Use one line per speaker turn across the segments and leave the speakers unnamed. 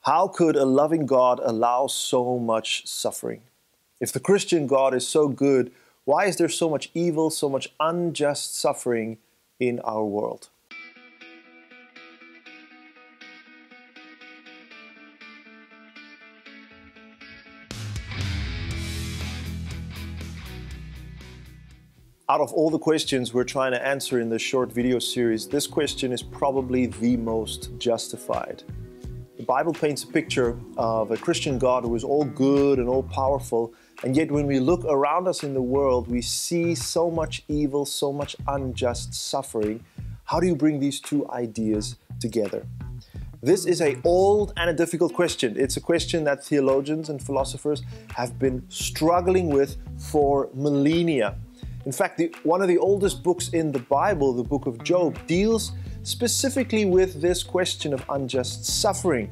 How could a loving God allow so much suffering? If the Christian God is so good, why is there so much evil, so much unjust suffering in our world? Out of all the questions we're trying to answer in this short video series, this question is probably the most justified. The Bible paints a picture of a Christian God who is all good and all powerful, and yet when we look around us in the world, we see so much evil, so much unjust suffering. How do you bring these two ideas together? This is an old and a difficult question. It's a question that theologians and philosophers have been struggling with for millennia. In fact, one of the oldest books in the Bible, the book of Job, deals specifically with this question of unjust suffering.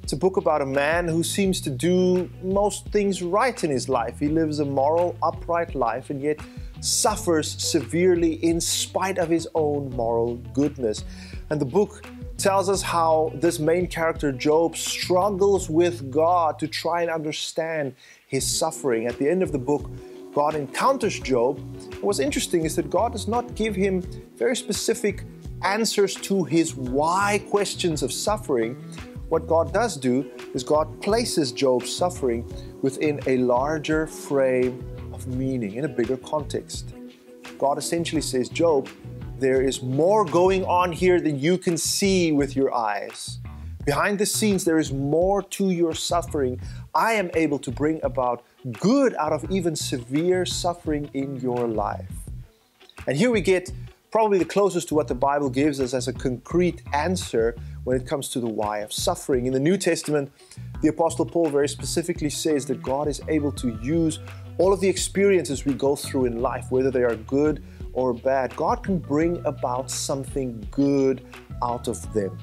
It's a book about a man who seems to do most things right in his life. He lives a moral, upright life and yet suffers severely in spite of his own moral goodness. And the book tells us how this main character, Job, struggles with God to try and understand his suffering. At the end of the book, God encounters Job. What's interesting is that God does not give him very specific answers to his why questions of suffering. What God does do is God places Job's suffering within a larger frame of meaning, in a bigger context. God essentially says, Job, there is more going on here than you can see with your eyes. Behind the scenes, there is more to your suffering. I am able to bring about good out of even severe suffering in your life. And here we get probably the closest to what the Bible gives us as a concrete answer when it comes to the why of suffering. In the New Testament, the Apostle Paul very specifically says that God is able to use all of the experiences we go through in life, whether they are good or bad. God can bring about something good out of them.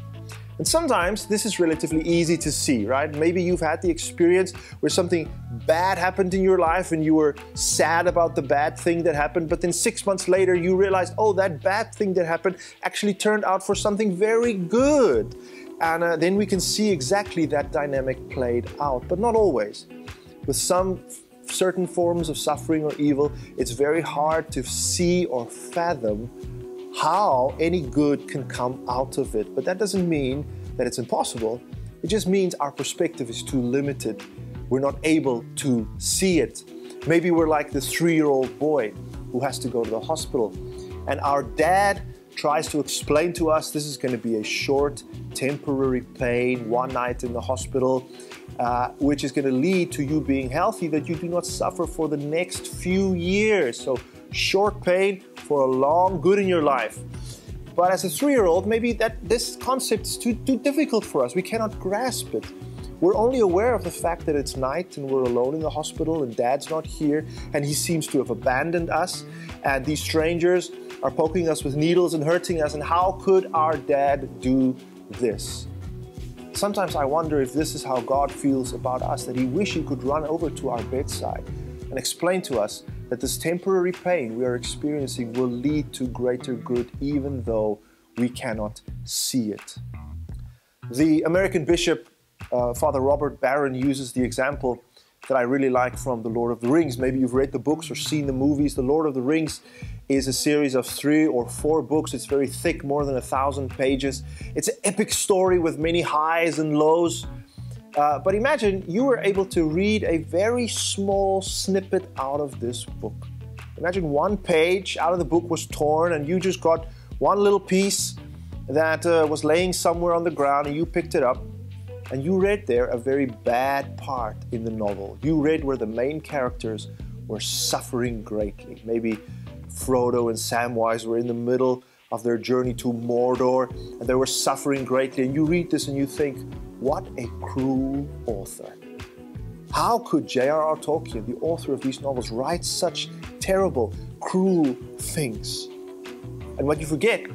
And sometimes this is relatively easy to see, right? Maybe you've had the experience where something bad happened in your life and you were sad about the bad thing that happened, but then 6 months later you realized, oh, that bad thing that happened actually turned out for something very good. And then we can see exactly that dynamic played out, but not always. With some certain forms of suffering or evil, it's very hard to see or fathom how any good can come out of it. But that doesn't mean that it's impossible. It just means our perspective is too limited. We're not able to see it. Maybe we're like the 3-year-old boy who has to go to the hospital, and our dad tries to explain to us this is going to be a short, temporary pain, one night in the hospital, which is going to lead to you being healthy, that you do not suffer for the next few years. So short pain for a long good in your life. But as a 3-year-old, maybe this concept is too difficult for us. We cannot grasp it. We're only aware of the fact that it's night and we're alone in the hospital and dad's not here and he seems to have abandoned us and these strangers are poking us with needles and hurting us, and how could our dad do this? Sometimes I wonder if this is how God feels about us, that he wishes he could run over to our bedside and explain to us that this temporary pain we are experiencing will lead to greater good even though we cannot see it. The American bishop, Father Robert Barron, uses the example that I really like from The Lord of the Rings. Maybe you've read the books or seen the movies. The Lord of the Rings is a series of 3 or 4 books. It's very thick, more than 1,000 pages. It's an epic story with many highs and lows. But imagine you were able to read a very small snippet out of this book. Imagine one page out of the book was torn and you just got one little piece that was laying somewhere on the ground and you picked it up and you read there a very bad part in the novel. You read where the main characters were suffering greatly. Maybe Frodo and Samwise were in the middle of their journey to Mordor and they were suffering greatly. And you read this and you think, what a cruel author. How could J.R.R. Tolkien, the author of these novels, write such terrible, cruel things? And what you forget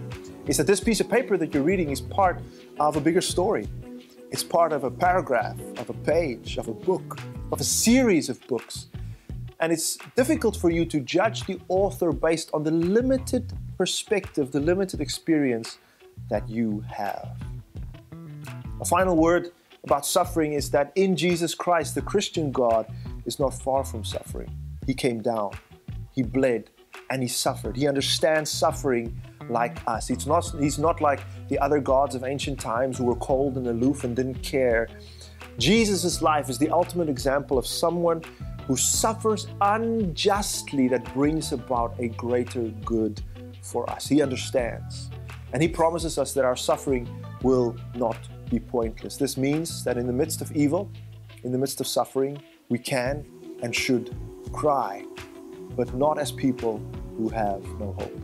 is that this piece of paper that you're reading is part of a bigger story. It's part of a paragraph, of a page, of a book, of a series of books. And it's difficult for you to judge the author based on the limited perspective, the limited experience that you have. A final word about suffering is that in Jesus Christ, the Christian God is not far from suffering. He came down, He bled, and He suffered. He understands suffering like us. He's not like the other gods of ancient times who were cold and aloof and didn't care. Jesus' life is the ultimate example of someone who suffers unjustly that brings about a greater good for us. He understands. And He promises us that our suffering will not be pointless. This means that in the midst of evil, in the midst of suffering, we can and should cry, but not as people who have no hope.